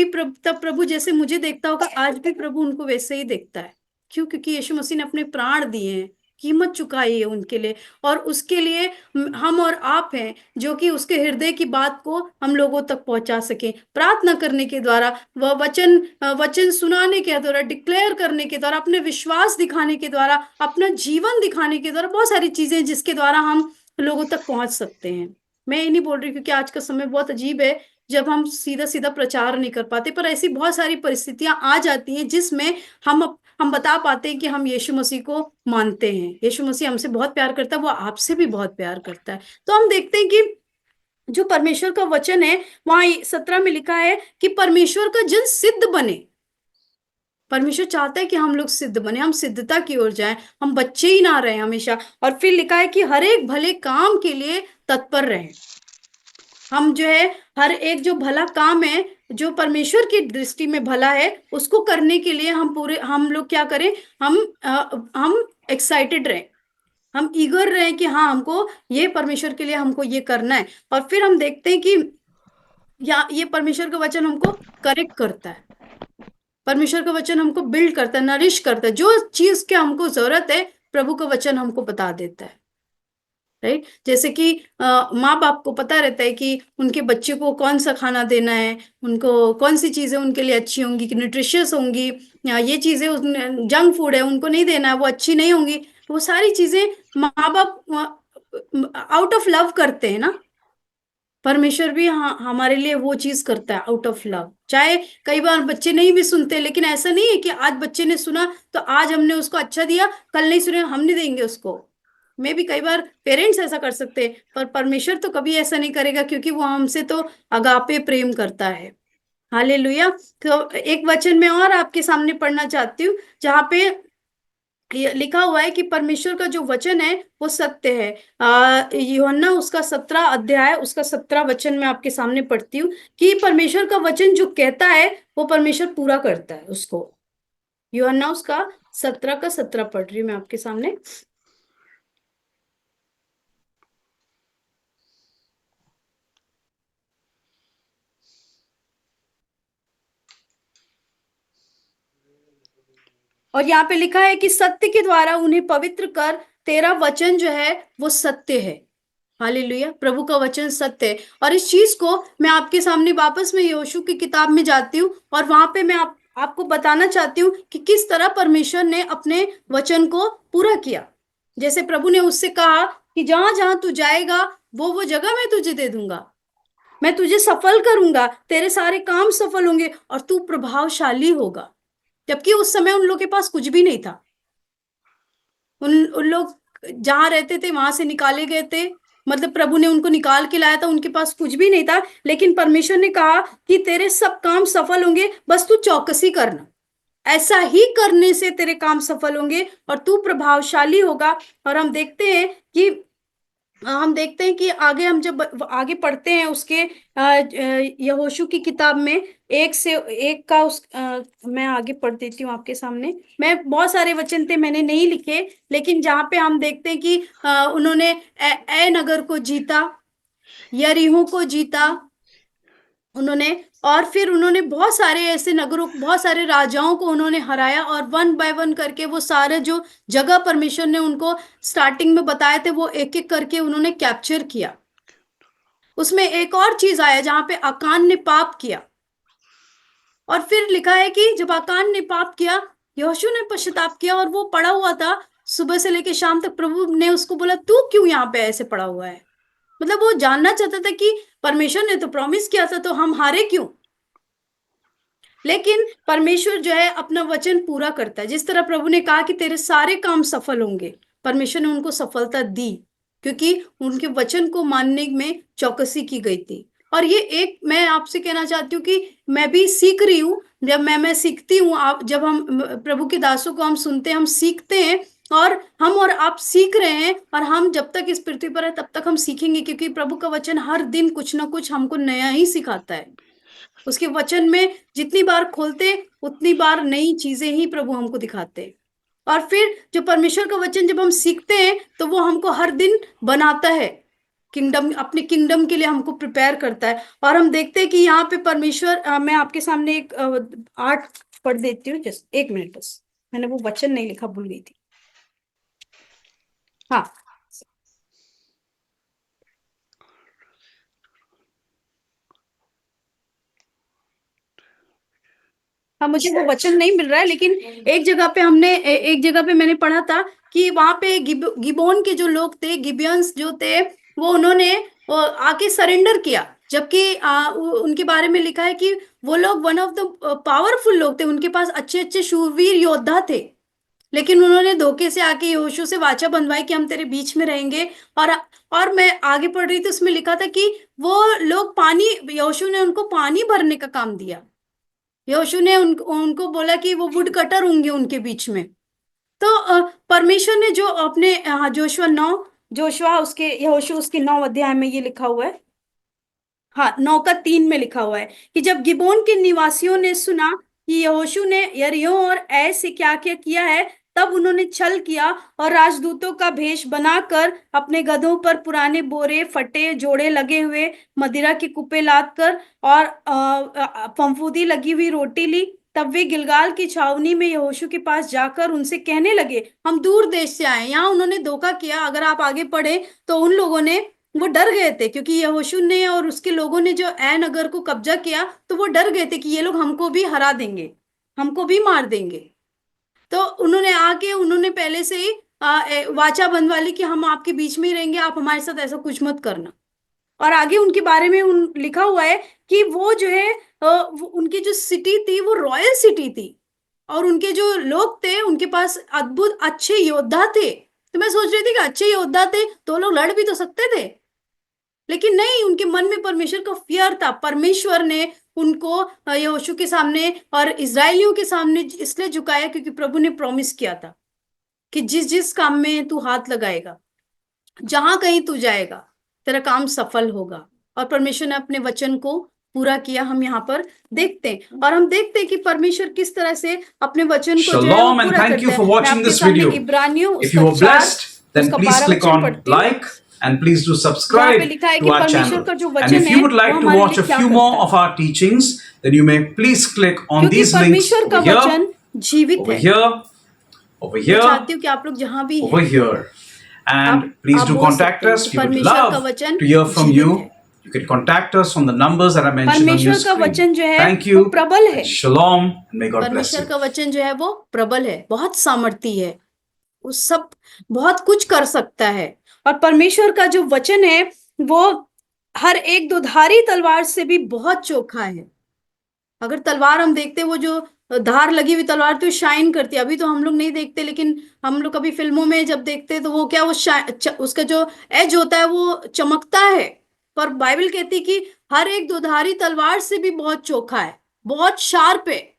प्रभु जैसे मुझे देखता होगा, आज भी प्रभु उनको वैसे ही देखता है। क्यों? क्योंकि यीशु मसीह ने अपने प्राण दिए हैं, कीमत चुकाई है उनके लिए, और उसके लिए हम और आप हैं जो कि उसके हृदय की बात को हम लोगों तक पहुंचा सके, प्रार्थना करने के द्वारा, वह वचन सुनाने के द्वारा, डिक्लेयर करने के द्वारा, अपने विश्वास दिखाने के द्वारा, अपना जीवन दिखाने के द्वारा, बहुत सारी चीजें जिसके द्वारा हम लोगों तक पहुंच सकते हैं। मैं ये नहीं बोल रही क्योंकि आज का समय बहुत अजीब है जब हम सीधा सीधा प्रचार नहीं कर पाते, पर ऐसी बहुत सारी परिस्थितियां आ जाती हैं जिसमें हम बता पाते हैं कि हम यीशु मसीह को मानते हैं। यीशु मसीह हमसे बहुत प्यार करता है, वो आपसे भी बहुत प्यार करता है। तो हम देखते हैं कि जो परमेश्वर का वचन है, वहां 17 में लिखा है कि परमेश्वर का जन सिद्ध बने। परमेश्वर चाहता है कि हम लोग सिद्ध बने, हम सिद्धता की ओर जाएं, हम बच्चे ही ना रहे हमेशा। और फिर लिखा है कि हर एक भले काम के लिए तत्पर रहें। हम जो है हर एक जो भला काम है, जो परमेश्वर की दृष्टि में भला है, उसको करने के लिए हम लोग क्या करें, हम एक्साइटेड रहें, हम ईगर रहें कि हाँ, हमको ये परमेश्वर के लिए हमको ये करना है। और फिर हम देखते हैं कि ये परमेश्वर का वचन हमको करेक्ट करता है, परमेश्वर का वचन हमको बिल्ड करता है, नरिश करता है। जो चीज के हमको जरूरत है प्रभु का वचन हमको बता देता है। राइट? जैसे कि माँ बाप को पता रहता है कि उनके बच्चे को कौन सा खाना देना है, उनको कौन सी चीजें उनके लिए अच्छी होंगी, कि न्यूट्रिशियस होंगी, या ये चीजें जंक फूड है उनको नहीं देना है, वो अच्छी नहीं होंगी। वो सारी चीजें माँ बाप आउट ऑफ लव करते हैं ना। परमेश्वर भी हमारे लिए वो चीज करता है आउट ऑफ लव। चाहे कई बार बच्चे नहीं भी सुनते, लेकिन ऐसा नहीं है कि आज बच्चे ने सुना तो आज हमने उसको अच्छा दिया, कल नहीं सुने हम नहीं देंगे उसको। मे भी कई बार पेरेंट्स ऐसा कर सकते हैं, पर परमेश्वर तो कभी ऐसा नहीं करेगा, क्योंकि वो हमसे तो अगापे प्रेम करता है। हालेलुया। तो एक वचन में और आपके सामने पढ़ना चाहती हूँ, जहाँ पे ये लिखा हुआ है कि परमेश्वर का जो वचन है वो सत्य है। यूहन्ना उसका 17 अध्याय, उसका 17 वचन में आपके सामने पढ़ती हूँ कि परमेश्वर का वचन जो कहता है वो परमेश्वर पूरा करता है उसको। यूहन्ना उसका 17 का 17 पढ़ रही हूँ मैं आपके सामने। और यहाँ पे लिखा है कि सत्य के द्वारा उन्हें पवित्र कर, तेरा वचन जो है वो सत्य है। हालेलुया। प्रभु का वचन सत्य है। और इस चीज को मैं आपके सामने वापस में यहोशू की किताब में जाती हूँ, और वहां पे मैं आपको बताना चाहती हूँ कि किस तरह परमेश्वर ने अपने वचन को पूरा किया। जैसे प्रभु ने उससे कहा कि जहां जहां तू जाएगा वो जगह मैं तुझे दे दूंगा, मैं तुझे सफल करूंगा, तेरे सारे काम सफल होंगे और तू प्रभावशाली होगा। जबकि उस समय उन लोग के पास कुछ भी नहीं था। उन लोग जहां रहते थे वहां से निकाले गए थे, मतलब प्रभु ने उनको निकाल के लाया था, उनके पास कुछ भी नहीं था। लेकिन परमेश्वर ने कहा कि तेरे सब काम सफल होंगे, बस तू चौकसी करना, ऐसा ही करने से तेरे काम सफल होंगे और तू प्रभावशाली होगा। और हम देखते हैं कि आगे हम जब आगे पढ़ते हैं उसके यहोशू की किताब में एक से एक का मैं आगे पढ़ देती हूँ आपके सामने। मैं बहुत सारे वचन थे मैंने नहीं लिखे, लेकिन जहाँ पे हम देखते हैं कि उन्होंने ए नगर को जीता, यरीहो को जीता उन्होंने, और फिर उन्होंने बहुत सारे ऐसे नगरों, बहुत सारे राजाओं को उन्होंने हराया, और वन बाय वन करके वो सारे जो जगह परमेश्वर ने उनको स्टार्टिंग में बताए थे वो एक एक करके उन्होंने कैप्चर किया। उसमें एक और चीज आया जहां पे आकान ने पाप किया, और फिर लिखा है कि जब आकान ने पाप किया, यहोशू ने पश्चाताप किया, और वो पड़ा हुआ था सुबह से लेकर शाम तक। प्रभु ने उसको बोला तू क्यों यहाँ पे ऐसे पड़ा हुआ है? मतलब वो जानना चाहता था कि परमेश्वर ने तो प्रॉमिस किया था, तो हम हारे क्यों? लेकिन परमेश्वर जो है अपना वचन पूरा करता है। जिस तरह प्रभु ने कहा कि तेरे सारे काम सफल होंगे, परमेश्वर ने उनको सफलता दी, क्योंकि उनके वचन को मानने में चौकसी की गई थी। और ये एक मैं आपसे कहना चाहती हूँ कि मैं भी सीख रही हूँ। जब मैं सीखती हूँ, आप जब हम प्रभु के दासों को हम सुनते हैं, हम सीखते हैं, और आप सीख रहे हैं, और हम जब तक इस पृथ्वी पर है तब तक हम सीखेंगे, क्योंकि प्रभु का वचन हर दिन कुछ ना कुछ हमको नया ही सिखाता है। उसके वचन में जितनी बार खोलते उतनी बार नई चीजें ही प्रभु हमको दिखाते हैं। और फिर जो परमेश्वर का वचन जब हम सीखते हैं तो वो हमको हर दिन बनाता है, किंगडम, अपने किंगडम के लिए हमको प्रिपेयर करता है। और हम देखते हैं कि यहाँ पे परमेश्वर, मैं आपके सामने एक आर्ट पढ़ देती हूँ, जस्ट एक मिनट बस, मैंने वो वचन नहीं लिखा, भूल गई थी। हाँ हाँ, मुझे वो वचन नहीं मिल रहा है, लेकिन एक जगह पे एक जगह पे मैंने पढ़ा था कि वहां पे गिबोन के जो लोग थे, गिबियंस जो थे, उन्होंने आके सरेंडर किया। जबकि उनके बारे में लिखा है कि वो लोग वन ऑफ द पावरफुल लोग थे, उनके पास अच्छे अच्छे शूरवीर योद्धा थे, लेकिन उन्होंने धोखे से आके यहोशू से वाचा बंधवाई कि हम तेरे बीच में रहेंगे। और मैं आगे पढ़ रही थी, उसमें लिखा था कि वो लोग यहोशू ने उनको पानी भरने का काम दिया। यहोशू ने उनको बोला कि वो वुड कटर होंगे उनके बीच में। तो परमेश्वर ने जो अपने जोशुआ उसके यहोशू उसके 9 अध्याय में ये लिखा हुआ है, हाँ 9 का 3 में लिखा हुआ है कि जब गिबोन के निवासियों ने सुना कि यहोशू ने यरीहो और ऐ से क्या क्या किया है, तब उन्होंने छल किया और राजदूतों का भेष बनाकर अपने गधों पर पुराने बोरे, फटे जोड़े लगे हुए, मदिरा के कुप्पे लाद कर और फफूंदी लगी हुई रोटी ली। तब वे गिलगाल की छावनी में यहोशू के पास जाकर उनसे कहने लगे, हम दूर देश से आए। यहाँ उन्होंने धोखा किया। अगर आप आगे पढ़े तो उन लोगों ने, वो डर गए थे, क्योंकि यहोशू ने और उसके लोगों ने जो ऐ नगर को कब्जा किया, तो वो डर गए थे कि ये लोग हमको भी हरा देंगे, हमको भी मार देंगे। तो उन्होंने पहले से ही वाचा बंधवा ली कि हम आपके बीच में ही रहेंगे, आप हमारे साथ ऐसा कुछ मत करना। और आगे उनके बारे में लिखा हुआ है कि वो जो है, उनकी जो सिटी थी वो रॉयल सिटी थी, और उनके जो लोग थे उनके पास अद्भुत अच्छे योद्धा थे। तो मैं सोच रही थी कि अच्छे योद्धा थे तो लोग लड़ भी तो सकते थे, लेकिन नहीं, उनके मन में परमेश्वर का फियर था। परमेश्वर ने उनको यहोशू के सामने और इजराइलियों के सामने इसलिए झुकाया क्योंकि प्रभु ने प्रॉमिस किया था कि जिस जिस काम में तू हाथ लगाएगा, जहां कहीं तू जाएगा, तेरा काम सफल होगा। और परमेश्वर ने अपने वचन को पूरा किया, हम यहाँ पर देखते हैं। और हम देखते हैं कि परमेश्वर किस तरह से अपने वचन को जो है वो Shalom and पूरा thank you करता for है। मैं watching आपके this सामने video. इब्रानियों If you उसका were 4 blessed, then उसका please 12 click वचन on पढ़ती हूँ, like and please do जहाँ पे subscribe लिखा है to कि our परमेश्वर channel. का जो And वचन if है you would वो like to हमारे watch लिए a क्या few करता more है, of our teachings, then you may please click on क्योंकि these links परमेश्वर का over here, वचन जीवित over है। here, over मैं here, चाहती हूँ कि आप लोग जहां भी over हैं, here. And please आप do बोल contact सकते हैं us. कि We would परमेश्वर का love वचन to hear from जीवित you. है। You can contact us on the numbers that are mentioned on your परमेश्वर का screen. वचन जो है Thank वो you. प्रबल है। And shalom. And may God bless परमेश्वर you. का वचन जो है वो प्रबल है, बहुत सामर्थी है, वो सब बहुत कुछ कर सकता है। और परमेश्वर का जो वचन है वो हर एक दुधारी तलवार से भी बहुत चोखा है। अगर तलवार हम देखते हैं, वो जो धार लगी हुई तलवार तो शाइन करती है, अभी तो हम लोग नहीं देखते, लेकिन हम लोग कभी फिल्मों में जब देखते हैं तो वो क्या, उसका जो एज होता है वो चमकता है। पर बाइबल कहती है कि हर एक दुधारी तलवार से भी बहुत चोखा है, बहुत शार्प है,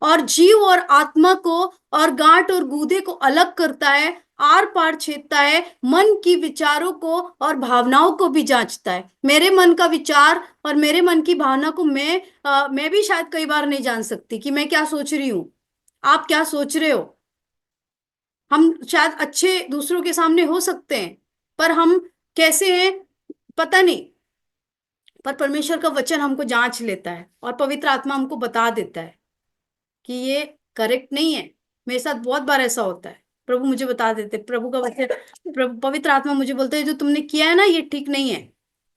और जीव और आत्मा को और गांठ और गूदे को अलग करता है, आर पार छेदता है, मन की विचारों को और भावनाओं को भी जांचता है। मेरे मन का विचार और मेरे मन की भावना को मैं भी शायद कई बार नहीं जान सकती कि मैं क्या सोच रही हूं, आप क्या सोच रहे हो। हम शायद अच्छे दूसरों के सामने हो सकते हैं, पर हम कैसे हैं पता नहीं। पर परमेश्वर का वचन हमको जांच लेता है और पवित्र आत्मा हमको बता देता है कि ये करेक्ट नहीं है। मेरे साथ बहुत बार ऐसा होता है, प्रभु मुझे बता देते, प्रभु का वचन, पवित्र आत्मा मुझे बोलते है जो तुमने किया है ना ये ठीक नहीं है।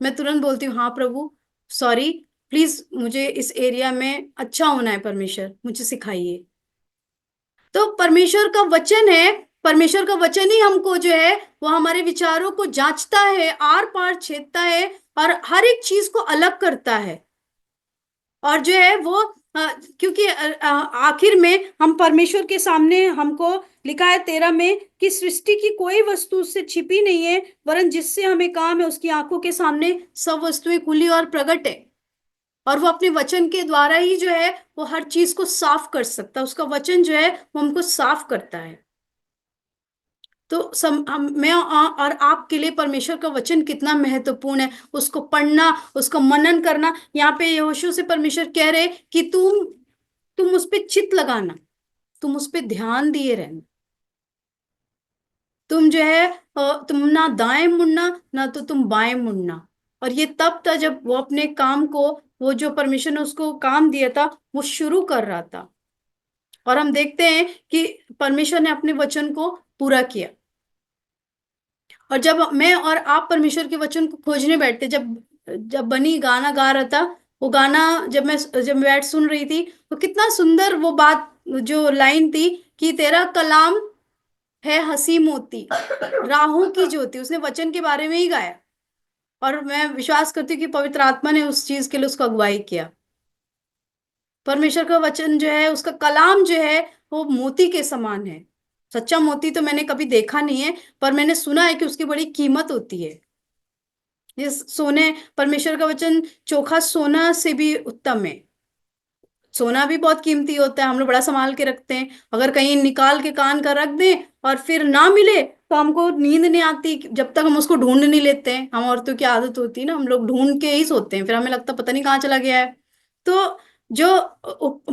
मैं तुरंत बोलती हूँ हाँ प्रभु, सॉरी, प्लीज मुझे इस एरिया में अच्छा होना है, परमेश्वर मुझे सिखाइए। तो परमेश्वर का वचन है, परमेश्वर का वचन ही हमको जो है वो हमारे विचारों को जांचता है, आर पार छेदता है और हर एक चीज को अलग करता है। और जो है वो क्योंकि आखिर में हम परमेश्वर के सामने, हमको लिखा है 13 में कि सृष्टि की कोई वस्तु उससे छिपी नहीं है, वरन जिससे हमें काम है उसकी आंखों के सामने सब वस्तुएं खुली और प्रकट है। और वो अपने वचन के द्वारा ही जो है वो हर चीज को साफ कर सकता है। उसका वचन जो है वो हमको साफ करता है। तो मैं और आपके लिए परमेश्वर का वचन कितना महत्वपूर्ण है, उसको पढ़ना, उसको मनन करना। यहाँ पे यहोशू से परमेश्वर कह रहे कि तुम उस पे चित लगाना, तुम उस पे ध्यान दिए रहना। तुम जो है तुम ना दाएं मुड़ना ना तो तुम बाएं मुड़ना। और ये तब था जब वो अपने काम को, वो जो परमेश्वर ने उसको काम दिया था वो शुरू कर रहा था। और हम देखते हैं कि परमेश्वर ने अपने वचन को पूरा किया। और जब मैं और आप परमेश्वर के वचन को खोजने बैठते, जब जब बनी गाना गा रहा था, वो गाना जब मैं बैठ सुन रही थी, तो कितना सुंदर वो बात, जो लाइन थी कि तेरा कलाम है हंसी मोती, राहों की ज्योति। उसने वचन के बारे में ही गाया। और मैं विश्वास करती हूँ कि पवित्र आत्मा ने उस चीज के लिए उसको अगुवाई किया। परमेश्वर का वचन जो है, उसका कलाम जो है, वो मोती के समान है। सच्चा मोती तो मैंने कभी देखा नहीं है, पर मैंने सुना है कि उसकी बड़ी कीमत होती है। ये सोने, परमेश्वर का वचन चोखा सोना से भी उत्तम है। सोना भी बहुत कीमती होता है, हम लोग बड़ा संभाल के रखते हैं। अगर कहीं निकाल के कान का रख दें और फिर ना मिले तो हमको नींद नहीं आती जब तक हम उसको ढूंढ नहीं लेते हैं। हम औरतों की आदत होती है ना, हम लोग ढूंढ के ही सोते हैं, फिर हमें लगता पता नहीं कहाँ चला गया है। तो जो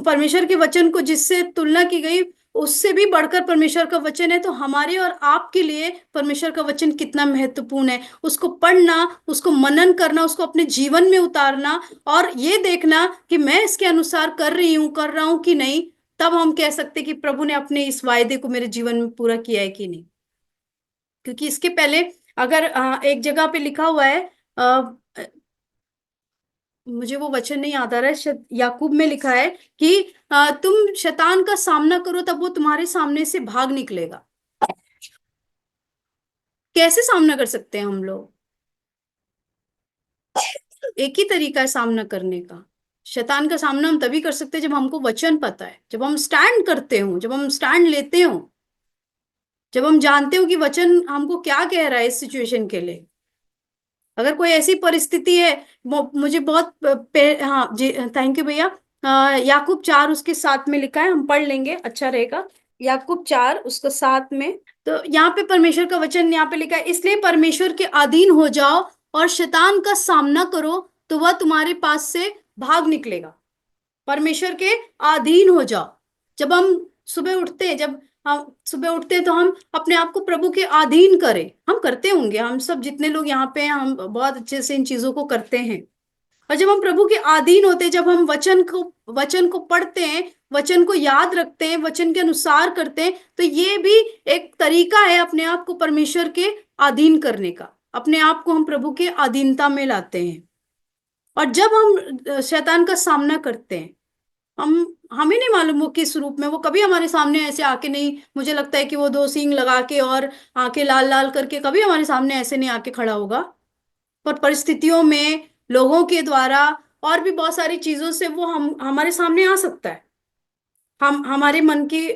परमेश्वर के वचन को जिससे तुलना की गई, उससे भी बढ़कर परमेश्वर का वचन है। तो हमारे और आपके लिए परमेश्वर का वचन कितना महत्वपूर्ण है, उसको पढ़ना, उसको मनन करना, उसको अपने जीवन में उतारना, और ये देखना कि मैं इसके अनुसार कर रहा हूं कि नहीं। तब हम कह सकते कि प्रभु ने अपने इस वायदे को मेरे जीवन में पूरा किया है कि नहीं। क्योंकि इसके पहले अगर एक जगह पे लिखा हुआ है, मुझे वो वचन नहीं याद आ रहा है, शायद याकूब में लिखा है कि तुम शैतान का सामना करो तब वो तुम्हारे सामने से भाग निकलेगा। कैसे सामना कर सकते हैं हम लोग? एक ही तरीका है सामना करने का। शैतान का सामना हम तभी कर सकते हैं जब हमको वचन पता है, जब हम स्टैंड करते हो, जब हम स्टैंड लेते हो, जब हम जानते हो कि वचन हमको क्या कह रहा है इस सिचुएशन के लिए। अगर कोई ऐसी परिस्थिति है, मुझे बहुत हाँ जी, थैंक यू भैया। याकूब 4 उसके 7 में लिखा है, हम पढ़ लेंगे, अच्छा रहेगा। याकूब 4 उसका 7 में, तो यहाँ पे परमेश्वर का वचन यहाँ पे लिखा है, इसलिए परमेश्वर के अधीन हो जाओ और शैतान का सामना करो तो वह तुम्हारे पास से भाग निकलेगा। परमेश्वर के अधीन हो जाओ। जब हम सुबह उठते हैं, जब हम सुबह उठते हैं तो हम अपने आप को प्रभु के अधीन करें। हम करते होंगे, हम सब जितने लोग यहाँ पे हैं, हम बहुत अच्छे से इन चीजों को करते हैं। और जब हम प्रभु के अधीन होते हैं, जब हम वचन को पढ़ते हैं, वचन को याद रखते हैं, वचन के अनुसार करते हैं, तो ये भी एक तरीका है अपने आप को परमेश्वर के अधीन करने का। अपने आप को हम प्रभु के अधीनता में लाते हैं। और जब हम शैतान का सामना करते हैं, हमें नहीं मालूम वो किस रूप में, वो कभी हमारे सामने ऐसे आके नहीं, मुझे लगता है कि वो 2 सींग लगा के और आंखें लाल लाल करके कभी हमारे सामने ऐसे नहीं आके खड़ा होगा। पर परिस्थितियों में, लोगों के द्वारा और भी बहुत सारी चीजों से वो हमारे सामने आ सकता है। हम हमारे मन की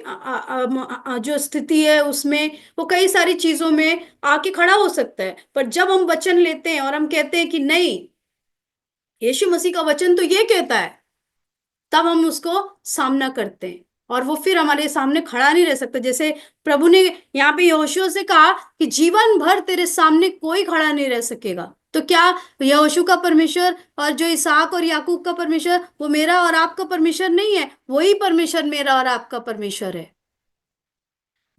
जो स्थिति है उसमें वो कई सारी चीजों में आके खड़ा हो सकता है। पर जब हम वचन लेते हैं और हम कहते हैं कि नहीं, यीशु मसीह का वचन तो ये कहता है, तब हम उसको सामना करते हैं। और वो फिर हमारे सामने खड़ा नहीं रह सकता। जैसे प्रभु ने यहाँ पे यहोशू से कहा कि जीवन भर तेरे सामने कोई खड़ा नहीं रह सकेगा। तो क्या यहोशू का परमेश्वर और जो इसहाक और याकूब का परमेश्वर वो मेरा और आपका परमेश्वर नहीं है? वही परमेश्वर मेरा और आपका परमेश्वर है।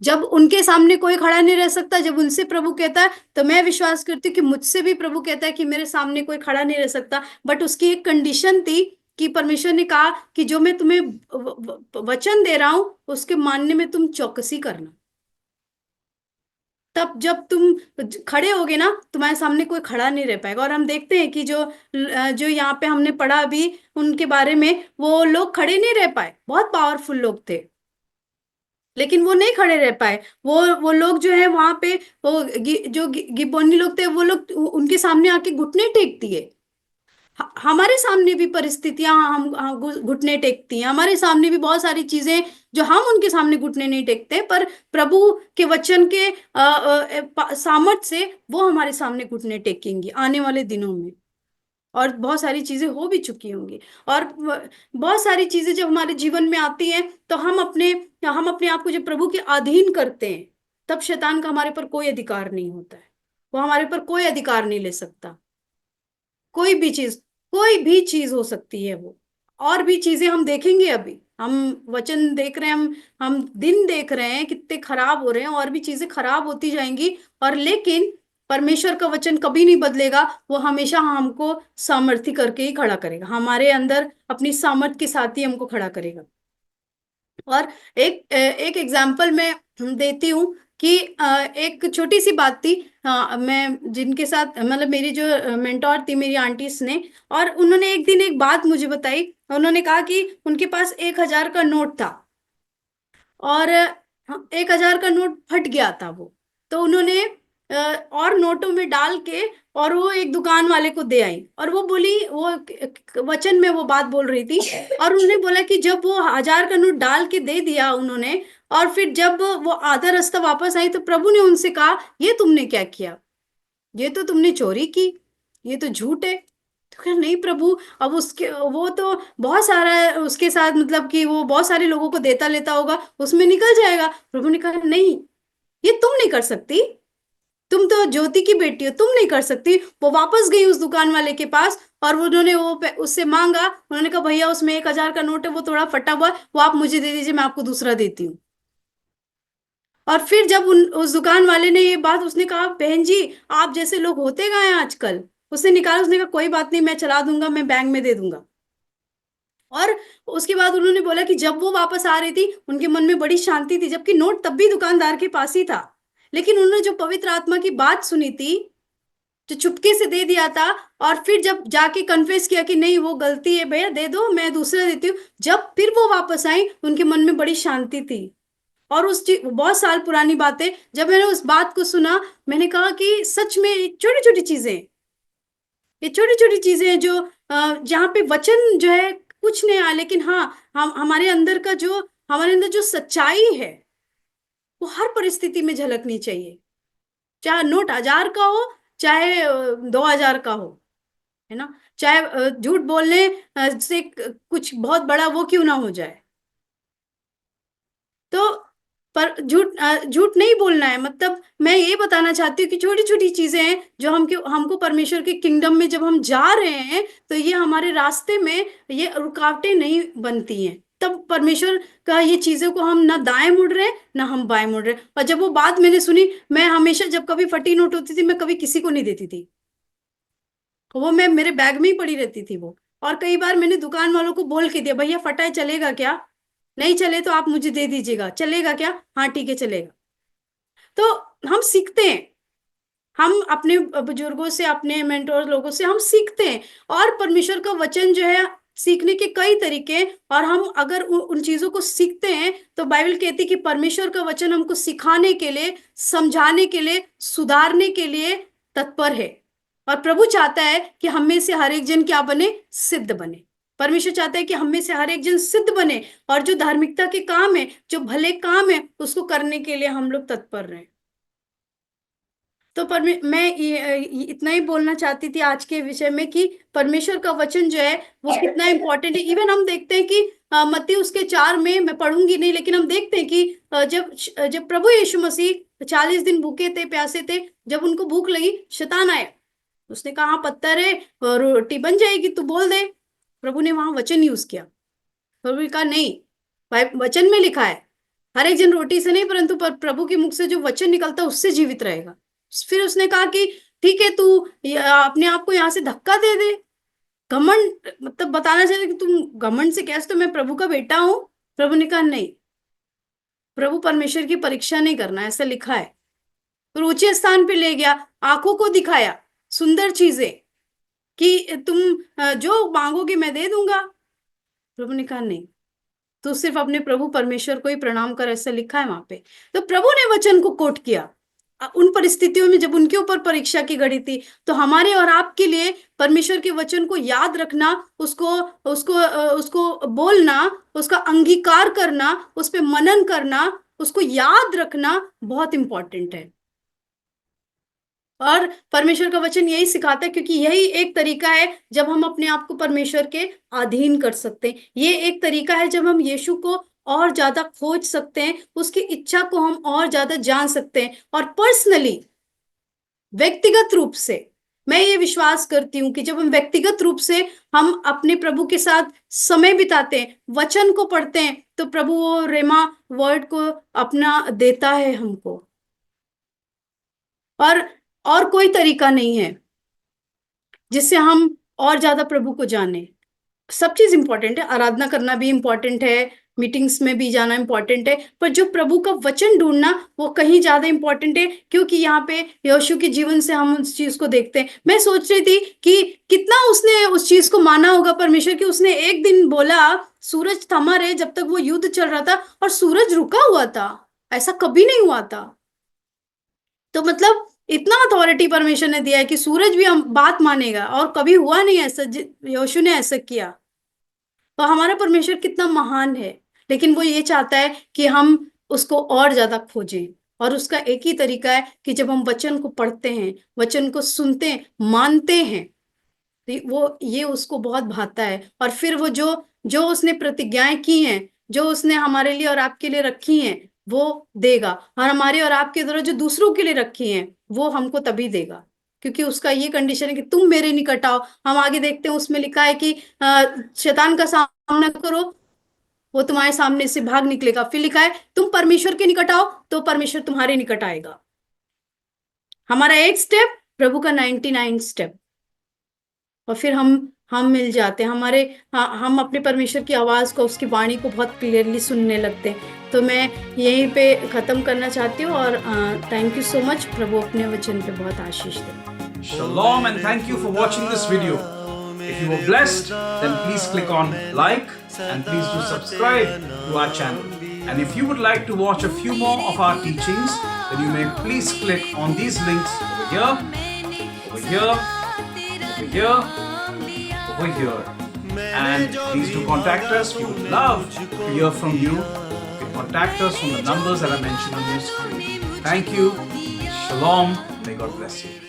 जब उनके सामने कोई खड़ा नहीं रह सकता, जब उनसे प्रभु कहता है, तो मैं विश्वास करती हूँ कि मुझसे भी प्रभु कहता है कि मेरे सामने कोई खड़ा नहीं रह सकता। बट उसकी एक कंडीशन थी कि परमेश्वर ने कहा कि जो मैं तुम्हें वचन दे रहा हूं उसके मानने में तुम चौकसी करना। तब जब तुम खड़े होगे ना, तुम्हारे सामने कोई खड़ा नहीं रह पाएगा। और हम देखते हैं कि जो जो यहाँ पे हमने पढ़ा अभी उनके बारे में, वो लोग खड़े नहीं रह पाए। बहुत पावरफुल लोग थे लेकिन वो नहीं खड़े रह पाए। वो लोग जो है वहां पे, जो गिबोनी लोग थे, वो लोग उनके सामने आके घुटने टेक दिए। हमारे सामने भी परिस्थितियां हम घुटने टेकती हैं, हमारे सामने भी बहुत सारी चीजें जो हम उनके सामने घुटने नहीं टेकते, पर प्रभु के वचन के सामर्थ से वो हमारे सामने घुटने टेकेंगी आने वाले दिनों में। और बहुत सारी चीजें हो भी चुकी होंगी। और बहुत सारी चीजें जब हमारे जीवन में आती हैं तो हम अपने आप को जब प्रभु के अधीन करते हैं, तब शैतान का हमारे पर कोई अधिकार नहीं होता है। वो हमारे पर कोई अधिकार नहीं ले सकता। कोई भी चीज, कोई भी चीज हो सकती है वो। और भी चीजें हम देखेंगे, अभी हम वचन देख रहे हैं, हम दिन देख रहे हैं कितने खराब हो रहे हैं, और भी चीजें खराब होती जाएंगी। और लेकिन परमेश्वर का वचन कभी नहीं बदलेगा। वो हमेशा हमको सामर्थ्य करके ही खड़ा करेगा, हमारे अंदर अपनी सामर्थ के साथ ही हमको खड़ा करेगा। और एक एग्जाम्पल मैं देती हूँ कि एक छोटी सी बात थी। मैं जिनके साथ, मतलब मेरी जो मेंटोर थी, मेरी आंटीज ने, और उन्होंने एक दिन एक बात मुझे बताई। उन्होंने कहा कि उनके पास 1,000 का नोट था, और 1,000 का नोट फट गया था वो। तो उन्होंने और नोटों में डाल के, और वो एक दुकान वाले को दे आई, और वो बोली, वो वचन में वो बात बोल रही थी। और उन्होंने बोला कि जब वो 1,000 का नोट डाल के दे दिया उन्होंने, और फिर जब वो आधा रास्ता वापस आई, तो प्रभु ने उनसे कहा, ये तुमने क्या किया? ये तो तुमने चोरी की, ये तो झूठ है। तो कहा, नहीं प्रभु, अब उसके वो तो बहुत सारा है उसके साथ, मतलब कि वो बहुत सारे लोगों को देता लेता होगा, उसमें निकल जाएगा। प्रभु ने कहा, नहीं, ये तुम नहीं कर सकती, तुम तो ज्योति की बेटी हो, तुम नहीं कर सकती। वो वापस गई उस दुकान वाले के पास, और उन्होंने उससे मांगा। उन्होंने कहा, भैया उसमें 1,000 का नोट है, वो थोड़ा फटा हुआ है, वो आप मुझे दे दीजिए, मैं आपको दूसरा देती हूँ। और फिर जब उस दुकान वाले ने ये बात, उसने कहा, बहन जी, आप जैसे लोग होते गए हैं आजकल। उसने निकाला, उसने कहा, कोई बात नहीं, मैं चला दूंगा, मैं बैंक में दे दूंगा। और उसके बाद उन्होंने बोला कि जब वो वापस आ रही थी, उनके मन में बड़ी शांति थी, जबकि नोट तब भी दुकानदार के पास ही था। लेकिन उन्होंने जो पवित्र आत्मा की बात सुनी थी, जो चुपके से दे दिया था, और फिर जब जाके कन्फेस किया कि नहीं, वो गलती है भैया, दे दो, मैं दूसरा देती हूँ, जब फिर वो वापस आई, उनके मन में बड़ी शांति थी। और उस चीज, बहुत साल पुरानी बातें, जब मैंने उस बात को सुना, मैंने कहा कि सच में छोटी छोटी चीजें, ये छोटी छोटी चीजें हैं जो जहाँ पे वचन जो है कुछ नहीं आया, लेकिन हाँ, हम हमारे अंदर जो सच्चाई है, वो हर परिस्थिति में झलकनी चाहिए। चाहे नोट 1,000 का हो, चाहे 2,000 का हो, है ना, चाहे झूठ बोलने से कुछ बहुत बड़ा वो क्यों ना हो जाए। तो पर झूठ नहीं बोलना है। मतलब मैं ये बताना चाहती हूँ कि छोटी छोटी चीजें हैं जो हमको परमेश्वर के किंगडम में जब हम जा रहे हैं, तो ये हमारे रास्ते में ये रुकावटें नहीं बनती हैं। तब परमेश्वर का ये चीजों को हम ना दाएं मुड़ रहे हैं, ना हम बाएं मुड़ रहे हैं। और जब वो बात मैंने सुनी, मैं हमेशा जब कभी फटी नोट होती थी, मैं कभी किसी को नहीं देती थी, वो मैं मेरे बैग में ही पड़ी रहती थी वो। और कई बार मैंने दुकान वालों को बोल के दिया, भैया फटा है, चलेगा क्या? नहीं चले तो आप मुझे दे दीजिएगा, चलेगा क्या? हाँ ठीक है, चलेगा। तो हम सीखते हैं, हम अपने बुजुर्गों से, अपने मेंटोर लोगों से हम सीखते हैं। और परमेश्वर का वचन जो है, सीखने के कई तरीके हैं। और हम अगर उन चीजों को सीखते हैं, तो बाइबल कहती है कि परमेश्वर का वचन हमको सिखाने के लिए, समझाने के लिए, सुधारने के लिए तत्पर है। और प्रभु चाहता है कि हम में से हर एक जन क्या बने? सिद्ध बने। परमेश्वर चाहता है कि हम में से हर एक जन सिद्ध बने, और जो धार्मिकता के काम है, जो भले काम है, उसको करने के लिए हम लोग तत्पर रहे। तो मैं इतना ही बोलना चाहती थी आज के विषय में कि परमेश्वर का वचन जो है वो कितना इंपॉर्टेंट है। इवन हम देखते हैं कि मत्ती उसके 4 में, मैं पढ़ूंगी नहीं, लेकिन हम देखते हैं कि जब प्रभु यीशु मसीह 40 दिन भूखे थे, प्यासे थे, जब उनको भूख लगी, शैतान आया, उसने कहा, पत्थर है रोटी बन जाएगी, तू बोल दे। प्रभु ने वहां वचन यूज किया। प्रभु ने कहा, नहीं, भाई वचन में लिखा है, हर एक जन रोटी से नहीं, परंतु प्रभु के मुख से जो वचन निकलता है उससे जीवित रहेगा। फिर उसने कहा कि ठीक है, तू अपने आप को यहाँ से धक्का दे दे। घमंड, मतलब बताना चाहते कि तुम घमंड से कैसे, तो मैं प्रभु का बेटा हूं। प्रभु ने कहा, नहीं, प्रभु परमेश्वर की परीक्षा नहीं करना, ऐसा लिखा है। फिर ऊंचे स्थान पे ले गया, आंखों को दिखाया सुंदर चीजें कि तुम जो मांगोगे मैं दे दूंगा। प्रभु ने कहा, नहीं, तू सिर्फ अपने प्रभु परमेश्वर को ही प्रणाम कर, ऐसा लिखा है वहां पे। तो प्रभु ने वचन को कोट किया। उन परिस्थितियों में जब उनके ऊपर परीक्षा की घड़ी थी, तो हमारे और आपके लिए परमेश्वर के वचन को याद रखना, उसको उसको उसको बोलना, उसका अंगीकार करना, उस पे मनन करना, उसको याद रखना बहुत इंपॉर्टेंट है। और परमेश्वर का वचन यही सिखाता है, क्योंकि यही एक तरीका है जब हम अपने आप को परमेश्वर के अधीन कर सकते हैं। ये एक तरीका है जब हम यीशु को और ज्यादा खोज सकते हैं, उसकी इच्छा को हम और ज्यादा जान सकते हैं। और पर्सनली, व्यक्तिगत रूप से मैं ये विश्वास करती हूँ कि जब हम व्यक्तिगत रूप से हम अपने प्रभु के साथ समय बिताते हैं, वचन को पढ़ते हैं, तो प्रभु वो रेमा वर्ड को अपना देता है हमको। और कोई तरीका नहीं है जिससे हम और ज्यादा प्रभु को जाने। सब चीज इंपॉर्टेंट है, आराधना करना भी इंपॉर्टेंट है, मीटिंग्स में भी जाना इंपॉर्टेंट है, पर जो प्रभु का वचन ढूंढना वो कहीं ज्यादा इंपॉर्टेंट है। क्योंकि यहाँ पे यहोशू के जीवन से हम उस चीज को देखते हैं। मैं सोच रही थी कि कितना उसने उस चीज को माना होगा परमेश्वर की। उसने एक दिन बोला सूरज थमा रहे जब तक वो युद्ध चल रहा था, और सूरज रुका हुआ था। ऐसा कभी नहीं हुआ था। तो मतलब इतना अथॉरिटी परमेश्वर ने दिया है कि सूरज भी हम बात मानेगा, और कभी हुआ नहीं ऐसा यहोशू ने ऐसा किया। तो हमारा परमेश्वर कितना महान है। लेकिन वो ये चाहता है कि हम उसको और ज्यादा खोजें, और उसका एक ही तरीका है कि जब हम वचन को पढ़ते हैं, वचन को सुनते हैं, मानते हैं, तो वो ये उसको बहुत भाता है। और फिर वो जो जो उसने प्रतिज्ञाएं की हैं, जो उसने हमारे लिए और आपके लिए रखी हैं, वो देगा। और हमारे और आपके द्वारा जो दूसरों के लिए रखी हैं, वो हमको तभी देगा, क्योंकि उसका ये कंडीशन है कि तुम मेरे निकट आओ। हम आगे देखते हैं, उसमें लिखा है कि शैतान का सामना करो, वो तुम्हारे सामने से भाग निकलेगा। फिर लिखा है तुम परमेश्वर के निकट आओ, तो परमेश्वर तुम्हारे निकट आएगा। हमारा एक स्टेप, प्रभु का 99 स्टेप, और फिर हम मिल जाते हैं। हम अपने परमेश्वर की आवाज को, उसकी वाणी को बहुत क्लियरली सुनने लगते हैं। तो मैं यहीं पे खत्म करना चाहती हूँ, और थैंक यू सो मच। प्रभु अपने वचन पे बहुत आशीष दे। Shalom and thank you for watching this video. If you were blessed, then please click on like and please do subscribe to our channel. And if you would like to watch a few more of our teachings, then you may please click on these links over here, over here, over here, over here. And please do contact us. We would love to hear from you. You can contact us on the numbers that are mentioned on your screen. Thank you. Shalom. May God bless you.